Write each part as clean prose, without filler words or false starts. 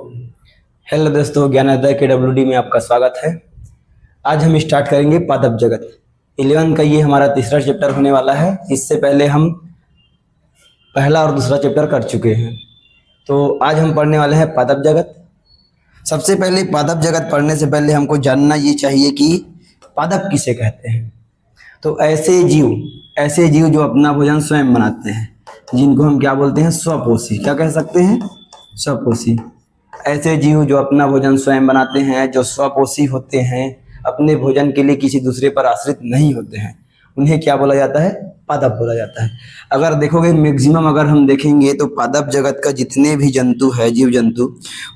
Hello दोस्तों, ज्ञानोदय के WD में आपका स्वागत है। आज हम स्टार्ट करेंगे पादप जगत 11 का। ये हमारा तीसरा चैप्टर होने वाला है। इससे पहले हम पहला और दूसरा चैप्टर कर चुके हैं, तो आज हम पढ़ने वाले हैं पादप जगत। सबसे पहले पादप जगत पढ़ने से पहले हमको जानना ये चाहिए कि पादप किसे कहते हैं। तो ऐसे जीव जो अपना भोजन स्वयं बनाते हैं, जिनको हम क्या बोलते हैं, स्वपोषी। क्या कह सकते हैं? स्वपोषी। ऐसे जीव जो अपना भोजन स्वयं बनाते हैं, जो स्वपोषी होते हैं, अपने भोजन के लिए किसी दूसरे पर आश्रित नहीं होते हैं, उन्हें क्या बोला जाता है? पादप बोला जाता है। अगर देखोगे मैक्सिमम अगर हम देखेंगे तो पादप जगत का जितने भी जंतु है, जीव जंतु,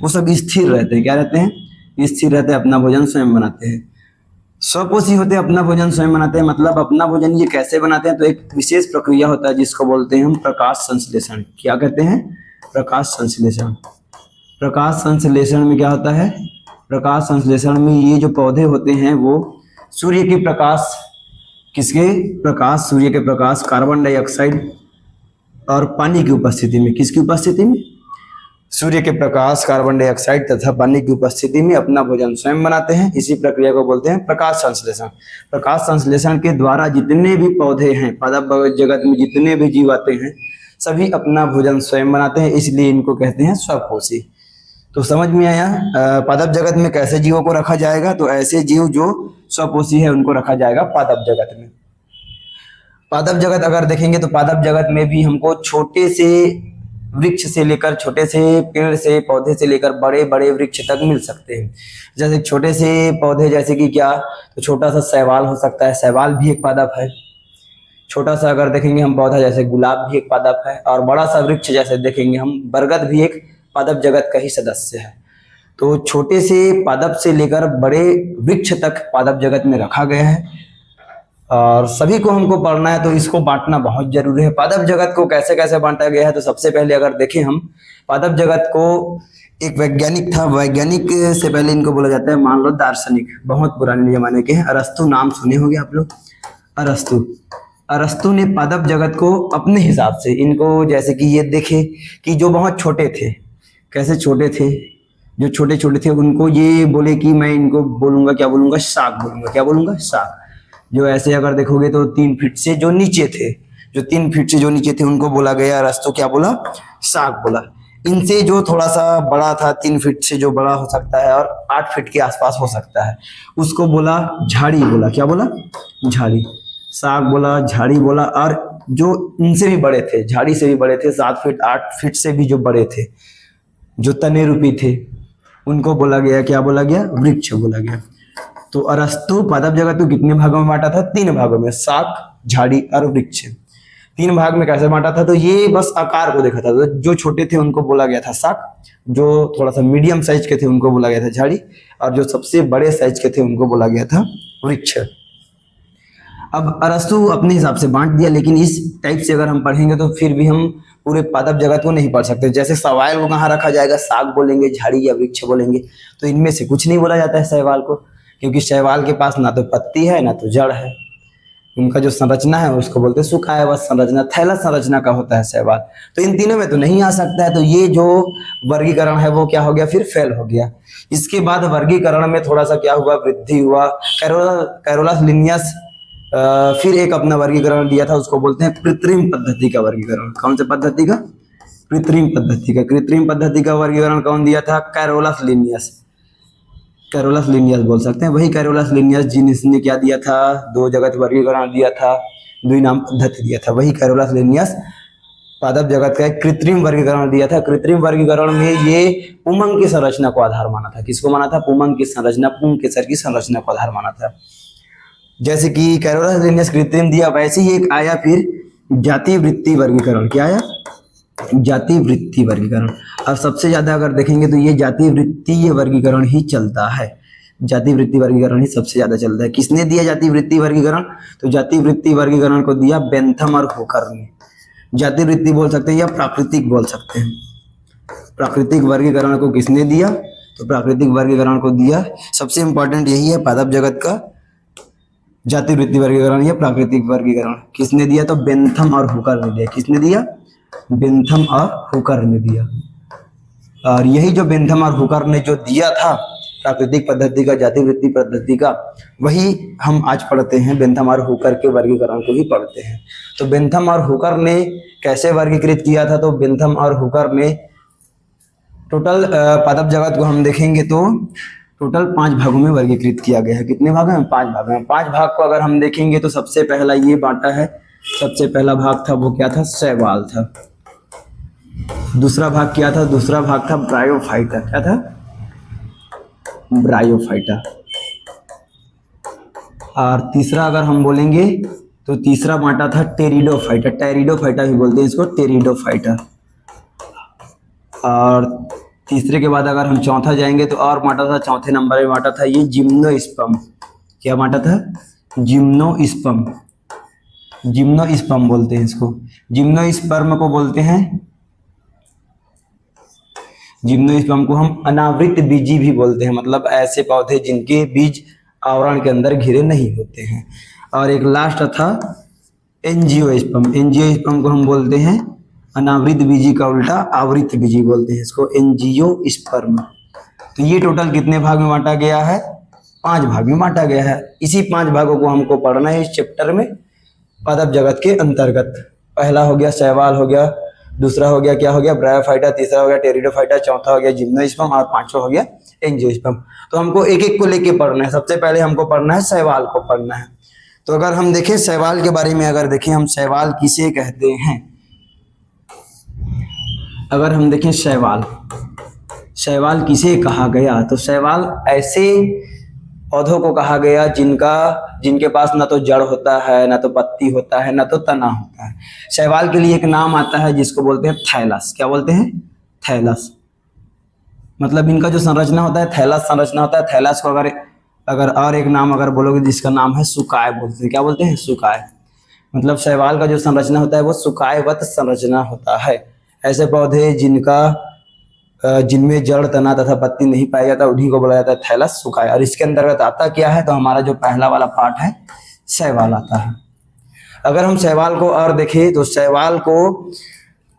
वो सब स्थिर रहते हैं। क्या रहते हैं? स्थिर रहते हैं, अपना भोजन स्वयं बनाते हैं। स्वपोषी होते हैं, अपना भोजन स्वयं बनाते हैं। मतलब अपना भोजन ये कैसे बनाते हैं? तो एक विशेष प्रक्रिया होता है जिसको बोलते हैं हम प्रकाश संश्लेषण। क्या कहते हैं? प्रकाश संश्लेषण। प्रकाश संश्लेषण में क्या होता है? प्रकाश संश्लेषण में ये जो पौधे होते हैं वो सूर्य के प्रकाश, किसके प्रकाश? सूर्य के प्रकाश, कार्बन डाइऑक्साइड और पानी की उपस्थिति में। किसकी उपस्थिति में? सूर्य के प्रकाश, कार्बन डाइऑक्साइड तथा पानी की उपस्थिति में अपना भोजन स्वयं बनाते हैं। इसी प्रक्रिया को बोलते हैं प्रकाश संश्लेषण। प्रकाश संश्लेषण के द्वारा जितने भी पौधे हैं, पादप जगत में जितने भी जीव आते हैं, सभी अपना भोजन स्वयं बनाते हैं, इसलिए इनको कहते हैं स्वपोषी। तो समझ में आया पादप जगत में कैसे जीवों को रखा जाएगा? तो ऐसे जीव जो स्वपोषी है उनको रखा जाएगा पादप जगत में। पादप जगत अगर देखेंगे तो पादप जगत में भी हमको छोटे से वृक्ष से लेकर, छोटे से पेड़ से, पौधे से लेकर बड़े बड़े वृक्ष तक मिल सकते हैं। जैसे छोटे से पौधे, जैसे कि क्या, तो छोटा सा शैवाल हो सकता है। शैवाल भी एक पादप है। छोटा सा अगर देखेंगे हम पौधा, जैसे गुलाब भी एक पादप है। और बड़ा सा वृक्ष जैसे देखेंगे हम, बरगद भी एक पादप जगत का ही सदस्य है। तो छोटे से पादप से लेकर बड़े वृक्ष तक पादप जगत में रखा गया है और सभी को हमको पढ़ना है, तो इसको बांटना बहुत जरूरी है। पादप जगत को कैसे कैसे बांटा गया है? तो सबसे पहले अगर देखें हम पादप जगत को, एक वैज्ञानिक था, वैज्ञानिक से पहले इनको बोला जाता है, मान लो दार्शनिक, बहुत पुराने जमाने के हैं। अरस्तु नाम सुने होंगे आप लोग। अरस्तु ने पादप जगत को अपने हिसाब से, इनको जैसे कि ये देखे कि जो बहुत छोटे थे, कैसे छोटे थे, जो छोटे छोटे थे, उनको ये बोले कि मैं इनको बोलूंगा, क्या बोलूंगा? शाक बोलूंगा। क्या बोलूंगा? शाक। जो ऐसे अगर देखोगे तो 3 फीट से जो नीचे थे, जो 3 फीट से जो नीचे थे, उनको बोला गया, अरस्तु क्या बोला? शाक बोला। इनसे जो थोड़ा सा बड़ा था, 3 फीट से जो बड़ा हो सकता है और 8 फीट के आसपास हो सकता है, उसको बोला झाड़ी बोला। क्या बोला? झाड़ी। शाक बोला, झाड़ी बोला। और जो इनसे भी बड़े थे, झाड़ी से भी बड़े थे, 7 फीट 8 फीट से भी जो बड़े थे, जो तने रूपी थे, उनको बोला गया, क्या बोला गया? वृक्ष बोला गया। तो अरस्तु पादप जगत को कितने भागों में बांटा था? 3 भागों में, शाक, झाड़ी और वृक्ष। 3 भाग में कैसे बांटा था? तो ये बस आकार को देखा था। तो जो छोटे थे उनको बोला गया था शाक, जो थोड़ा सा मीडियम साइज के थे उनको बोला गया था झाड़ी, और जो सबसे बड़े साइज के थे उनको बोला गया था वृक्ष। अब अरस्तु अपने हिसाब से बांट दिया, लेकिन इस टाइप से अगर हम पढ़ेंगे तो फिर भी हम पूरे पादप जगत को नहीं पढ़ सकते। जैसे शैवाल को कहाँ रखा जाएगा? शाक बोलेंगे, झाड़ी या वृक्ष बोलेंगे, तो इनमें से कुछ नहीं बोला जाता है शैवाल को, क्योंकि शैवाल के पास ना तो पत्ती है ना तो जड़ है। उनका जो संरचना है उसको बोलते हैं सुखाया हुआ संरचना, थैलस संरचना का होता है शैवाल। तो इन तीनों में तो नहीं आ सकता है। तो ये जो वर्गीकरण है वो क्या हो गया? फिर फेल हो गया। इसके बाद वर्गीकरण में थोड़ा सा क्या हुआ? वृद्धि हुआ। कैरोलस लिनियस फिर एक अपना वर्गीकरण दिया था, उसको बोलते हैं कृत्रिम पद्धति का वर्गीकरण। कौन से पद्धति का? कृत्रिम पद्धति का। कृत्रिम पद्धति का वर्गीकरण कौन दिया था? Carolus Linnaeus. कैरोलस लिनियस बोल सकते हैं, वही कैरोलस लिनियस जिसने क्या दिया था? 2 जगत वर्गीकरण दिया था, द्विनाम पद्धति दिया था। वही कैरोलस लिनियस पादप जगत का एक कृत्रिम वर्गीकरण दिया था। कृत्रिम वर्गीकरण में ये पुमंग की संरचना को आधार माना था। किसको माना था? पुमंग की संरचना, पुंग के सर की संरचना को आधार माना था। जैसे कि कैरोलस लिनियस कृत्रिम दिया, वैसे ही एक आया फिर जाति वृत्ति वर्गीकरण। क्या आया? जाति वृत्ति वर्गीकरण। अब सबसे ज्यादा अगर देखेंगे तो ये जाति वृत्तीय वर्गीकरण ही चलता है। जाति वृत्ति वर्गीकरण ही सबसे ज्यादा चलता है। किसने दिया जाति वृत्ति वर्गीकरण? तो जाति वृत्ति वर्गीकरण को दिया बेंथम और हुकर ने। जाति वृत्ति बोल सकते हैं या प्राकृतिक बोल सकते हैं। प्राकृतिक वर्गीकरण को किसने दिया? तो प्राकृतिक वर्गीकरण को दिया, सबसे इंपॉर्टेंट यही है पादप जगत का, जाति वृत्ति वर्गीकरण या प्राकृतिक वर्गीकरण किसने दिया? तो बेंथम और हुकर ने दिया। किसने दिया? बेंथम और हुकर ने दिया। और यही जो बेंथम और हुकर ने जो दिया था प्राकृतिक पद्धति का, जाति वृत्ति पद्धति का, वही हम आज पढ़ते हैं। बेंथम और हुकर के वर्गीकरण को ही पढ़ते हैं। तो बेंथम और हुकर ने कैसे वर्गीकृत किया था? तो बेंथम और हुकर ने टोटल पादप जगत को हम देखेंगे तो टोटल 5 भागों में वर्गीकृत किया गया है। कितने भाग हैं? 5 भाग हैं। 5 भाग को अगर हम देखेंगे तो सबसे पहला ये बांटा है, सबसे पहला भाग था वो क्या था? शैवाल था। दूसरा भाग क्या था? दूसरा भाग था ब्रायोफाइटा। क्या था? ब्रायोफाइटा। और तीसरा अगर हम बोलेंगे तो तीसरा बांटा था टेरिडोफाइटा। टेरिडोफाइटा भी बोलते हैं इसको, टेरिडोफाइटा। और तीसरे के बाद अगर हम चौथा जाएंगे तो और बांटा था, चौथे नंबर में बांटा था ये जिम्नोस्पर्म। क्या बांटा था? जिम्नोस्पर्म। जिम्नोस्पर्म बोलते हैं इसको। जिम्नोस्पर्म को बोलते हैं, जिम्नोस्पर्म को हम अनावृत बीजी भी बोलते हैं, मतलब ऐसे पौधे जिनके बीज आवरण के अंदर घिरे नहीं होते हैं। और एक लास्ट था एंजियोस्पर्म। एंजियोस्पर्म को हम बोलते हैं अनावृत बीजी का उल्टा आवृत बीजी बोलते हैं इसको, एंजियोस्पर्म। तो ये टोटल कितने भाग में बांटा गया है? 5 भाग में बांटा गया है। इसी 5 भागों को हमको पढ़ना है इस चैप्टर में पादप जगत के अंतर्गत। पहला हो गया शैवाल हो गया, दूसरा हो गया क्या हो गया? ब्रायोफाइटा, तीसरा हो गया टेरिडोफाइटा, चौथा हो गया जिम्नोस्पर्म और पांचवा हो गया एंजियोस्पर्म। तो हमको एक एक को लेके पढ़ना है। सबसे पहले हमको पढ़ना है शैवाल को पढ़ना है। तो अगर हम देखें शैवाल के बारे में, अगर देखें हम शैवाल किसे कहते हैं, अगर हम देखें शैवाल, शैवाल किसे कहा गया? तो शैवाल ऐसे पौधों को कहा गया जिनके पास ना तो जड़ होता है, ना तो पत्ती होता है, ना तो तना होता है। शैवाल के लिए एक नाम आता है जिसको बोलते हैं थैलस। क्या बोलते हैं? थैलस। मतलब इनका जो संरचना होता है थैलस संरचना होता है। थैलस को अगर और एक नाम अगर बोलोगे जिसका नाम है सुकाय बोलते हैं। क्या बोलते हैं? सुकाय। मतलब शैवाल का जो संरचना होता है वो सुकायवत संरचना होता है। ऐसे पौधे जिनमें जड़, तना तथा पत्ती नहीं पाया जाता उन्हीं को बोला जाता है थैलस, सुकाय। और इसके अंतर्गत आता क्या है? तो हमारा जो पहला वाला पार्ट है शैवाल आता है। अगर हम शैवाल को और देखें तो शैवाल को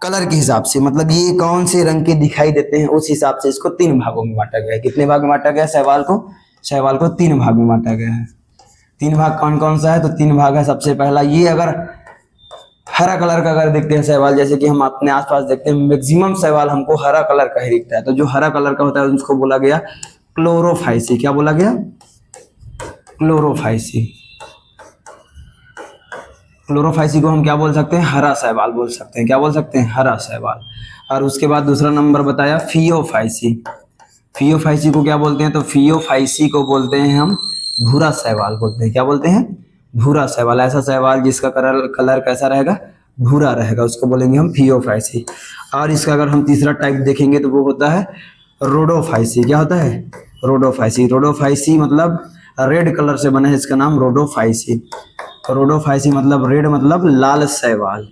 कलर के हिसाब से, मतलब ये कौन से रंग के दिखाई देते हैं उस हिसाब से इसको 3 भागों में बांटा गया है। कितने भाग में बांटा गया है शैवाल को? शैवाल को 3 भाग में बांटा गया है। 3 भाग कौन कौन सा है? तो 3 भाग है। सबसे पहला ये, अगर हरा कलर का अगर देखते हैं शैवाल, जैसे कि हम अपने आसपास देखते हैं मैक्सिमम शैवाल हमको हरा कलर का ही दिखता है। तो जो हरा कलर का होता है उसको बोला गया क्लोरोफाइसी। क्या बोला गया? क्लोरोफाइसी। क्लोरोफाइसी को हम क्या बोल सकते हैं? हरा शैवाल बोल सकते हैं। क्या बोल सकते हैं? हरा शैवाल। और उसके बाद दूसरा नंबर बताया फियोफाइसी। फियोफाइसी को क्या बोलते हैं? तो फियोफाइसी को बोलते हैं हम भूरा शैवाल बोलते हैं। क्या बोलते हैं? भूरा शैवाल। ऐसा शैवाल जिसका कलर कैसा रहेगा? भूरा रहेगा, उसको बोलेंगे हम फियोफाइसी। और इसका अगर हम तीसरा टाइप देखेंगे तो वो होता है रोडोफाइसी। क्या होता है? रोडोफाइसी। रोडोफाइसी मतलब रेड कलर से बना है, इसका नाम रोडोफाइसी। रोडोफाइसी मतलब रेड, मतलब लाल शैवाल।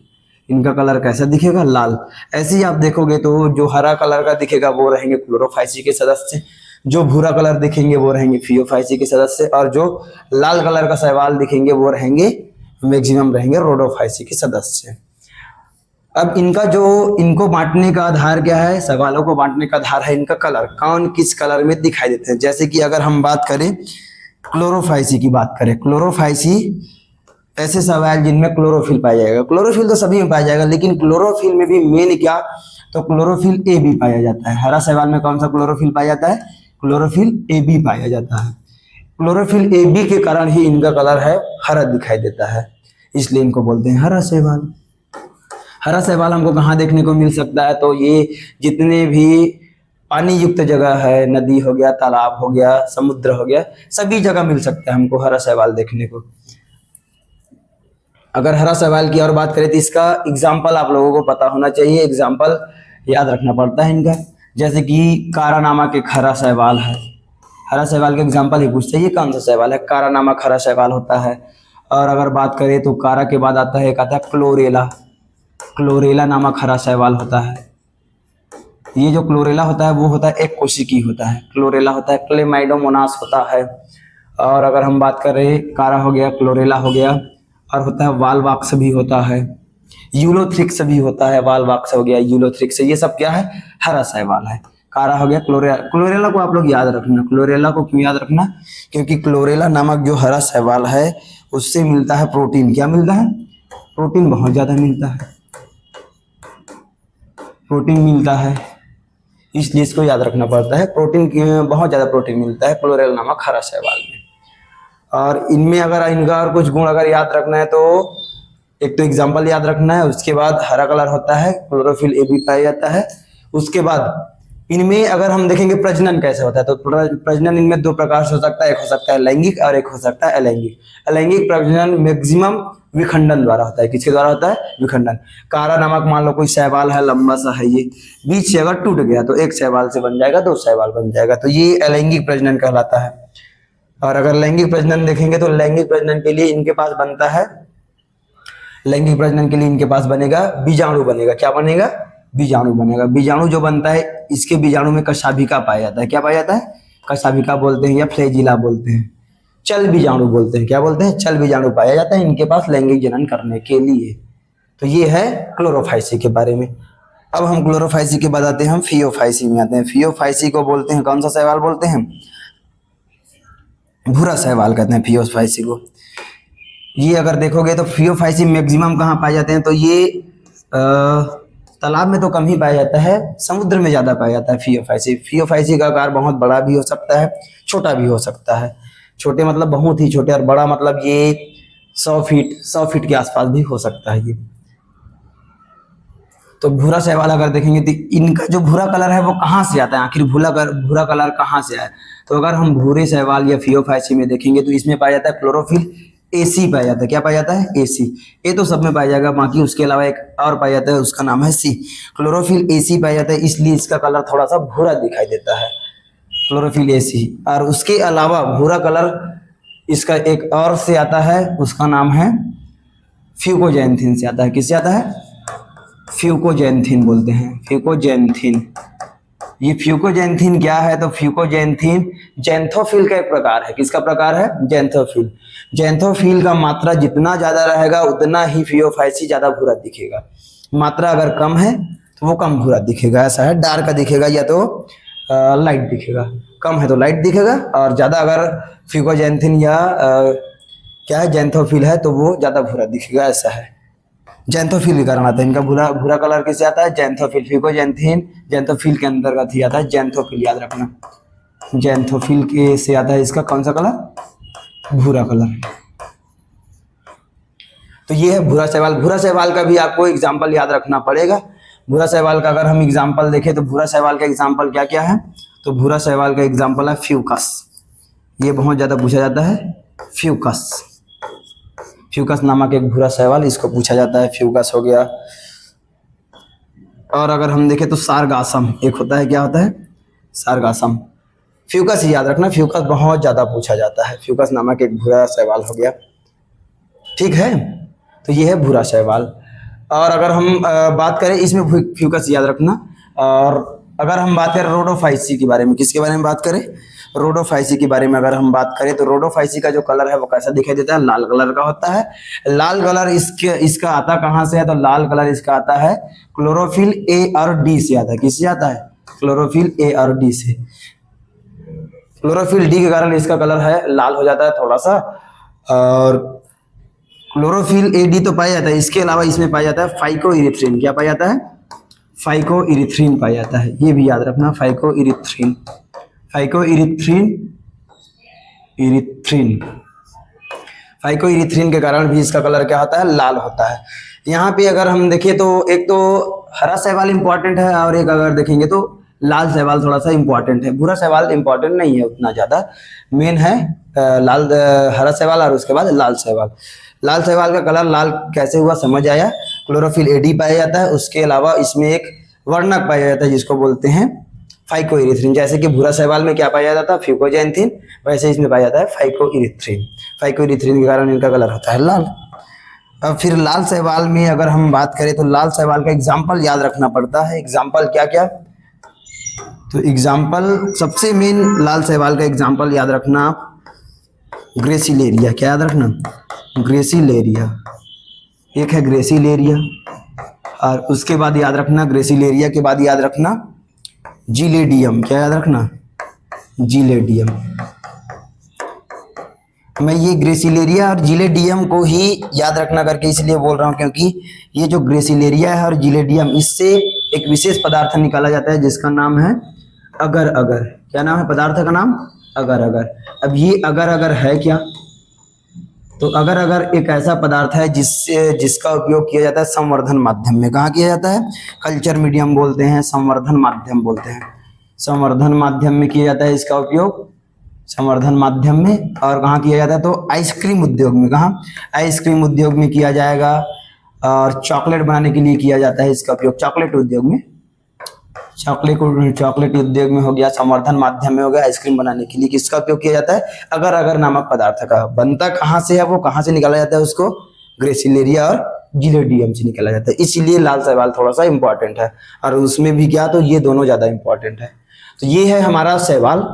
इनका कलर कैसा दिखेगा? लाल। ऐसे ही आप देखोगे तो जो हरा कलर का दिखेगा वो रहेंगे क्लोरोफाइसी के सदस्य, जो भूरा कलर दिखेंगे वो रहेंगे फियोफाइसी के सदस्य, और जो लाल कलर का शैवाल दिखेंगे वो रहेंगे मैक्सिमम रहेंगे रोडोफाइसी के सदस्य। अब इनको बांटने का आधार क्या है? शैवालों को बांटने का आधार है इनका कलर। कौन किस कलर में दिखाई देते हैं? जैसे कि अगर हम बात करें क्लोरोफाइसी की बात करें, क्लोरोफाइसी ऐसे शैवाल जिनमें क्लोरोफिल पाया जाएगा। क्लोरोफिल तो सभी में पाया जाएगा, लेकिन क्लोरोफिल में भी मेन क्या? तो क्लोरोफिल ए बी पाया जाता है। हरा शैवाल में कौन सा क्लोरोफिल पाया जाता है? क्लोरोफिल ए बी पाया जाता है। क्लोरोफिल ए बी के कारण ही इनका कलर है हरा दिखाई देता है, इसलिए इनको बोलते हैं हरा शैवाल। हरा शैवाल हमको कहाँ देखने को मिल सकता है? तो ये जितने भी पानी युक्त जगह है, नदी हो गया, तालाब हो गया, समुद्र हो गया, सभी जगह मिल सकता है हमको हरा शैवाल देखने को। अगर हरा शैवाल की और बात करें तो इसका एग्जाम्पल आप लोगों को पता होना चाहिए, एग्जाम्पल याद रखना पड़ता है इनका। जैसे कि कारा नामक एक हरा शैवाल है। हरा शैवाल के एग्जाम्पल ही पूछते हैं, ये कौन सा शैवाल है? कारा नामक हरा शैवाल होता है। और अगर बात करें तो कारा के बाद आता है, एक आता है क्लोरेला। क्लोरेला नामक हरा शैवाल होता है। ये जो क्लोरेला होता है वो होता है एक कोशिकी होता है। क्लोरेला होता है, क्लेमाइडोमोनास होता है। और अगर हम बात करें, कारा हो गया, क्लोरेला हो गया, और होता है वालवाक्स भी होता है, यूलोथ्रिक्स भी होता है। वालवाक्स हो गया, यूलोथ्रिक्स, ये सब क्या है? हरा शैवाल है। कारा हो गया क्लोरेला। क्लोरेला को आप लोग याद रखना। क्लोरेला को क्यों याद रखना? क्योंकि क्लोरेला नामक जो हरा शैवाल है उससे मिलता है प्रोटीन। क्या मिलता है? प्रोटीन बहुत ज्यादा मिलता है, प्रोटीन मिलता है, इसलिए इसको याद रखना पड़ता है। प्रोटीन बहुत ज्यादा प्रोटीन मिलता है क्लोरेला नामक हरा शैवाल में। और इनमें अगर इनका और कुछ गुण अगर याद रखना है तो एक तो एग्जाम्पल याद रखना है, उसके बाद हरा कलर होता है, क्लोरोफिल ए भी पाया जाता है। उसके बाद इनमें अगर हम देखेंगे प्रजनन कैसे होता है, तो प्रजनन इनमें दो प्रकार से हो सकता है। एक हो सकता है लैंगिक और एक हो सकता है अलैंगिक। अलैंगिक प्रजनन मैक्सिमम विखंडन द्वारा होता है। किसके द्वारा होता है? विखंडन। कारा नामक मान लो कोई शैवाल है, लंबा सा है, ये बीच से अगर टूट गया तो एक शैवाल से बन जाएगा, दो शैवाल बन जाएगा, तो ये अलैंगिक प्रजनन कहलाता है। और अगर लैंगिक प्रजनन देखेंगे तो लैंगिक प्रजनन के लिए इनके पास बनता है, लैंगिक प्रजनन के लिए इनके पास बनेगा बीजाणु बनेगा। क्या बनेगा? बीजाणु बनेगा। बीजाणु जो बनता है, इसके बीजाणु में कशाभिका पाया जाता है। क्या पाया जाता है? कशाभिका बोलते हैं या फ्लैजिला बोलते हैं, चल बीजाणु बोलते हैं। क्या बोलते हैं? चल बीजाणु पाया जाता है इनके पास लैंगिक जनन करने के लिए। तो ये है क्लोरोफाइसी के बारे में। अब हम क्लोरोफाइसी के बाद आते हैं, हम फियोफाइसी में आते हैं। फियोफाइसी को बोलते हैं, कौन सा शैवाल बोलते हैं? भूरा शैवाल कहते हैं फियोफाइसी को। ये अगर देखोगे तो फियोफाइसी मैक्सिमम कहाँ पाए जाते हैं, तो ये तालाब में तो कम ही पाया जाता है, समुद्र में ज्यादा पाया जाता है फियोफाइसी। फियोफाइसी का आकार बहुत बड़ा भी हो सकता है, छोटा भी हो सकता है। छोटे मतलब बहुत ही छोटे, और बड़ा मतलब ये 100 फीट के आसपास भी हो सकता है ये। तो भूरा शैवाल अगर देखेंगे तो इनका जो भूरा कलर है वो कहाँ से आता है? आखिर भूरा कलर कहाँ से आया? तो अगर हम भूरे शैवाल या फियोफाइसी में देखेंगे तो इसमें पाया जाता है क्लोरोफिल एसी पाया जाता है। क्या पाया जाता है? एसी। ए तो सब में पाया जाएगा, बाकी उसके अलावा एक और पाया जाता है, उसका नाम है सी। क्लोरोफिल एसी पाया जाता है, इसलिए इसका कलर थोड़ा सा भूरा दिखाई देता है, क्लोरोफिल एसी। और उसके अलावा भूरा कलर इसका एक और से आता है, उसका नाम है फ्यूकोजैंथिन से आता है। किससे आता है? फ्यूकोजैंथिन बोलते हैं, फ्यूकोजैंथिन। ये फ्यूकोजैंथिन क्या है? तो फ्यूकोजैंथिन जैंथोफिल का एक प्रकार है। किसका प्रकार है? जैंथोफिल। जैंथोफिल का मात्रा जितना ज्यादा रहेगा उतना ही फियोफाइसी ज्यादा भूरा दिखेगा। मात्रा अगर कम है तो वो कम भूरा दिखेगा, ऐसा है। डार्क दिखेगा या तो लाइट दिखेगा, कम है तो लाइट दिखेगा, और ज्यादा अगर फ्यूकोजैंथिन या क्या है जैंथोफिल है तो वो ज्यादा भूरा दिखेगा, ऐसा है। जैंथोफिल के कारण आता है इनका भूरा कलर। किससे आता है? जैंथोफिल। फ्यूकोजैंथिन जैंथोफिल के अंतर्गत ही आता है। जैंथोफिल याद रखना, जैंथोफिल के से आता है इसका कौन सा कलर? भूरा कलर। तो ये है भूरा शैवाल। भूरा शैवाल का भी आपको एग्जाम्पल याद रखना पड़ेगा। भूरा शैवाल का अगर हम एग्जाम्पल देखें तो भूरा शैवाल का एग्जाम्पल क्या क्या है? तो भूरा शैवाल का एग्जाम्पल है फ्यूकस। ये बहुत ज्यादा पूछा जाता है, फ्यूकस। फ्यूकस नामक एक भूरा शैवाल, इसको पूछा जाता है, फ्यूकस हो गया। और अगर हम देखें तो सारगासम एक होता है। क्या होता है? सारगासम। फ्यूकस ही याद रखना, फ्यूकस बहुत ज्यादा पूछा जाता है। फ्यूकस नामक एक भूरा शैवाल हो गया, ठीक है। तो ये है भूरा शैवाल। और अगर हम बात करें इसमें फ्यूकस याद रखना। और अगर हम बात करें रोडोफाइसी के बारे में, किसके बारे में बात करें? रोडोफाइसी के बारे में अगर हम बात करें तो रोडोफाइसी का जो कलर है वो कैसा दिखाई देता है? लाल कलर का होता है। लाल कलर इसका आता कहाँ से है? तो लाल कलर इसका आता है क्लोरोफिल ए और डी से आता है। किससे आता है? क्लोरोफिल ए और डी से। क्लोरोफिल डी के कारण इसका कलर है लाल हो जाता है थोड़ा सा। और क्लोरोफिल ए डी तो पाया जाता है, इसके अलावा इसमें पाया जाता है फाइकोइरिथ्रिन। क्या पाया जाता है? फाइकोइरिथ्रिन पाया जाता है, ये भी याद रखना, फाइकोइरिथ्रिन। फाइकोइरिथ्रिन फाइकोइरिथ्रिन के कारण भी इसका कलर क्या होता है? लाल होता है। यहाँ पे अगर हम देखें तो एक तो हरा शैवाल इंपॉर्टेंट है, और एक अगर देखेंगे तो लाल शैवाल थोड़ा सा इंपॉर्टेंट है। भूरा शैवाल इंपॉर्टेंट नहीं है उतना ज्यादा, मेन है हरा शैवाल और उसके बाद लाल शैवाल। लाल शैवाल का कलर लाल कैसे हुआ समझ आया? क्लोरोफिल एडी पाया जाता है, उसके अलावा इसमें एक वर्णक पाया जाता है जिसको बोलते हैं फाइकोइरिथ्रिन। जैसे कि भूरा शैवाल में क्या पाया जाता है? फ्यूकोजैंथिन, वैसे इसमें पाया जाता है फाइकोइरिथ्रिन। फाइकोइरिथ्रिन के कारण इनका कलर होता है लाल। अब फिर लाल शैवाल में अगर हम बात करें तो लाल शैवाल का एग्जाम्पल याद रखना पड़ता है। एग्जाम्पल क्या क्या? तो एग्जाम्पल सबसे मेन लाल शैवाल का एग्जाम्पल याद रखना ग्रेसिलेरिया। क्या याद रखना? ग्रेसिलेरिया। एक है ग्रेसिलेरिया, और उसके बाद याद रखना, ग्रेसिलेरिया के बाद याद रखना जिलेडियम, क्या याद रखना, जिलेडियम। मैं ये ग्रेसिलेरिया और जिलेडियम को ही याद रखना करके इसलिए बोल रहा हूँ क्योंकि ये जो ग्रेसिलेरिया है और जिलेडियम, इससे एक विशेष पदार्थ निकाला जाता है जिसका नाम है अगर अगर। क्या नाम है पदार्थ का नाम, अगर अगर। अब ये अगर अगर है क्या, तो अगर अगर एक ऐसा पदार्थ है जिसका उपयोग किया जाता है संवर्धन माध्यम में। कहाँ किया जाता है, कल्चर मीडियम बोलते हैं, संवर्धन माध्यम बोलते हैं। संवर्धन माध्यम में किया जाता है इसका उपयोग, संवर्धन माध्यम में। और कहाँ किया जाता है, तो आइसक्रीम उद्योग में। कहाँ, आइसक्रीम उद्योग में किया जाएगा। और चॉकलेट बनाने के लिए किया जाता है इसका उपयोग, चॉकलेट उद्योग में। चॉकलेट उद्योग में हो गया, संवर्धन माध्यम में हो गया, आइसक्रीम बनाने के लिए किसका उपयोग किया जाता है, अगर अगर नामक पदार्थ का। बनता कहाँ से है, वो कहाँ से निकाला जाता है, उसको ग्रेसिलेरिया और जिलेडियम से निकाला जाता है। इसीलिए लाल सवाल थोड़ा सा इंपॉर्टेंट है, और उसमें भी क्या, तो ये दोनों ज्यादा इंपॉर्टेंट है। तो ये है हमारा सवाल,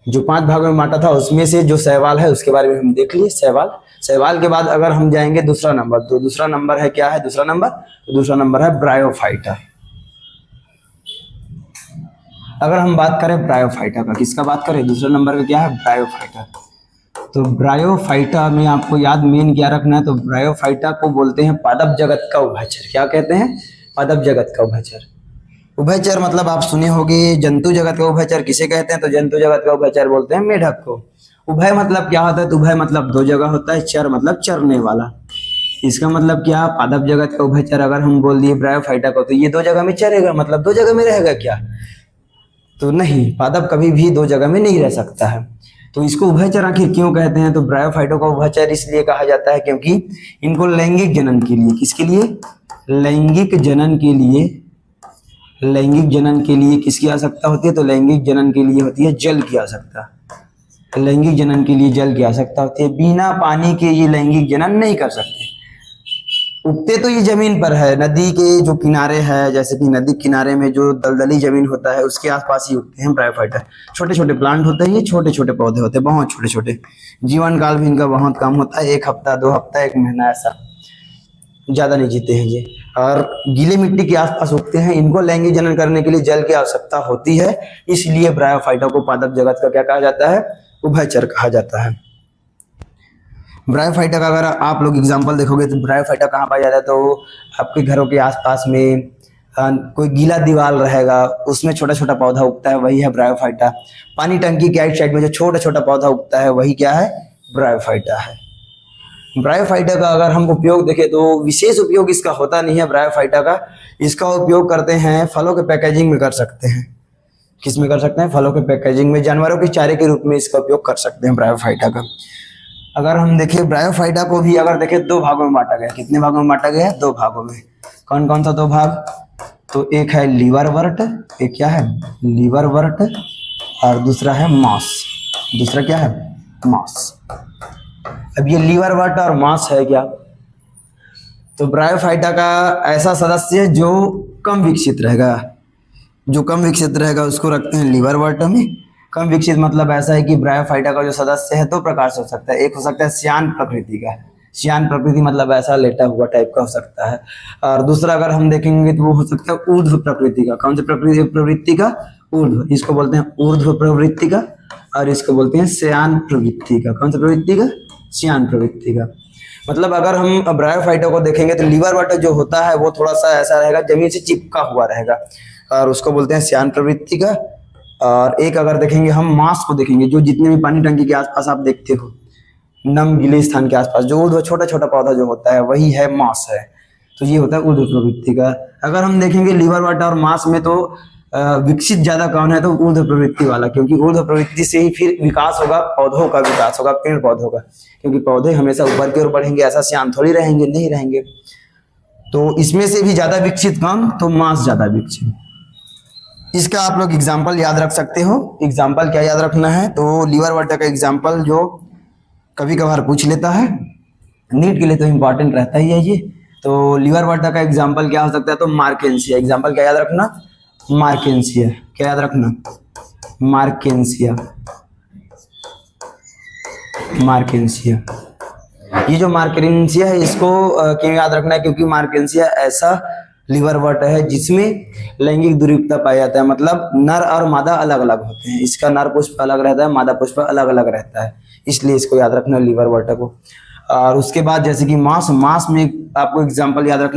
जो 5 भागों में बांटा था उसमें से जो सवाल है उसके बारे में हम देख लिए। सवाल के बाद अगर हम जाएंगे दूसरा नंबर, तो दूसरा नंबर है क्या है, दूसरा नंबर, तो दूसरा नंबर है ब्रायोफाइटा। अगर हम बात करें ब्रायोफाइटा का, किसका बात करें, दूसरा नंबर का क्या है, ब्रायोफाइटा। तो ब्रायोफाइटा में आपको याद मेन क्या रखना है, तो ब्रायोफाइटा को बोलते हैं पादप जगत का उभयचर। क्या कहते हैं, पादप जगत का उभयचर। उभयचर मतलब आप सुने होंगे जंतु जगत का उभयचर किसे कहते हैं, तो जंतु जगत का उभयचर बोलते हैं मेढक को। उभय मतलब क्या होता है, तो उभय मतलब 2 जगह होता है, चर मतलब चरने वाला। इसका मतलब क्या, पादप जगत का उभयचर अगर हम बोल दिए ब्रायोफाइटा को, तो ये 2 जगह में चरेगा, मतलब 2 जगह में रहेगा क्या, तो नहीं, पादप कभी भी 2 जगह में नहीं रह सकता है। तो इसको उभयचर आखिर क्यों कहते हैं, तो ब्रायोफाइटों को उभयचर इसलिए कहा जाता है क्योंकि इनको लैंगिक जनन के लिए, किसके लिए, लैंगिक जनन के लिए, लैंगिक जनन के लिए किसकी आवश्यकता होती है, तो लैंगिक जनन के लिए होती है जल की आवश्यकता। लैंगिक जनन के लिए जल की आवश्यकता होती है। बिना पानी के ये लैंगिक जनन नहीं कर सकते। उगते तो ये जमीन पर है, नदी के जो किनारे है, जैसे कि नदी किनारे में जो दलदली जमीन होता है उसके आसपास ही उगते हैं ब्रायोफाइटा। छोटे छोटे प्लांट होते हैं, ये छोटे छोटे पौधे होते हैं, बहुत छोटे छोटे। जीवन काल भी इनका बहुत कम होता है, 1 हफ्ता 2 हफ्ता 1 महीना, ऐसा ज्यादा नहीं जीते हैं ये। और गीले मिट्टी के आसपास उगते हैं। इनको लैंगिक जनन करने के लिए जल की आवश्यकता होती है, इसलिए ब्रायोफाइटा को पादप जगत का क्या कहा जाता है, उभयचर कहा जाता है। ब्रायोफाइटा का अगर आप लोग एग्जांपल देखोगे तो ब्रायोफाइटा कहाँ पाया जाता है, तो आपके घरों के आसपास में कोई गीला दीवार रहेगा, उसमें छोटा छोटा पौधा उगता है, वही है ब्रायोफाइटा। पानी टंकी के साइड में जो छोटा छोटा पौधा उगता है, वही क्या है, ब्रायोफाइटा है। ब्रायोफाइटा का अगर हम उपयोग देखें तो विशेष उपयोग इसका होता नहीं है ब्रायोफाइटा का। इसका उपयोग करते हैं फलों के पैकेजिंग में कर सकते हैं। किस में कर सकते हैं, फलों के पैकेजिंग में, जानवरों के चारे के रूप में इसका उपयोग कर सकते हैं ब्रायोफाइटा का। अगर हम देखें ब्रायोफाइटा को भी अगर देखें 2 भागों में बांटा गया। कितने भागों में बांटा गया है, 2 भागों में। कौन कौन सा 2 भाग, तो एक है लीवरवर्ट, एक क्या है, लीवरवर्ट, और दूसरा है मॉस। दूसरा क्या है, मॉस। अब ये लीवरवर्ट और मॉस है क्या, तो ब्रायोफाइटा का ऐसा सदस्य जो कम विकसित रहेगा, जो कम विकसित रहेगा उसको रखते हैं लीवरवर्ट में। कम विकसित मतलब ऐसा है कि ब्रायोफाइटा का जो सदस्य है 2 प्रकार से हो सकता है। एक हो सकता है श्यान प्रकृति का, श्यान प्रकृति मतलब ऐसा लेटा हुआ टाइप का हो सकता है। और दूसरा अगर हम देखेंगे तो वो हो सकता है ऊर्ध्व प्रकृति का। कौन सी प्रवृत्ति का, ऊर्ध्व, इसको बोलते हैं ऊर्ध्व प्रवृत्ति का, और इसको बोलते हैं श्यान प्रवृत्ति का। कौन सी प्रवृत्ति का, श्यान प्रवृत्ति का। मतलब अगर हम ब्रायोफाइटा को देखेंगे तो लीवरवर्ट जो होता है वो थोड़ा सा ऐसा रहेगा, जमीन से चिपका हुआ रहेगा, और उसको बोलते हैं श्यान प्रवृत्ति का। और एक अगर देखेंगे हम मांस को देखेंगे, जो जितने भी पानी टंकी के आसपास आप देखते हो, नम गीले स्थान के आसपास जो ऊर्ध्व छोटा छोटा पौधा जो होता है वही है मांस है, तो ये होता है ऊर्ध्व प्रवृत्ति का। अगर हम देखेंगे लीवरवर्ट और मांस में तो विकसित ज्यादा कौन है, तो ऊर्ध्व प्रवृत्ति वाला, क्योंकि ऊर्ध्व प्रवृत्ति से ही फिर विकास होगा, पौधों का विकास होगा, पेड़ पौधों का, क्योंकि पौधे हमेशा ऊपर की ओर बढ़ेंगे, ऐसा श्यान थोड़ी रहेंगे, नहीं रहेंगे। तो इसमें से भी ज्यादा विकसित कौन, तो मांस ज्यादा विकसित। इसका आप लोग एग्जाम्पल याद रख सकते हो। एग्जाम्पल क्या याद रखना है, तो लीवरवर्ट का एग्जाम्पल जो कभी कभार पूछ लेता है, नीट के लिए तो इंपॉर्टेंट रहता ही है ये। तो लीवरवर्ट का एग्जाम्पल क्या हो सकता है, तो मार्केंसिया। एग्जाम्पल क्या याद रखना, मार्केंसिया। क्या याद रखना, मार्केंसिया, मार्केंसिया। ये जो मार्केंसिया है इसको क्यों याद रखना है, क्योंकि मार्केंसिया ऐसा लिवर वर्ट है जिसमें लैंगिक द्विरूपता पाया जाता है, मतलब नर और मादा अलग अलग होते हैं। इसका नर पुष्प अलग रहता है, मादा पुष्प अलग अलग रहता है, इसलिए इसको याद रखना लिवर वर्ट को। और उसके बाद जैसे कि मांस, मांस में आपको एग्जाम्पल याद रखना है।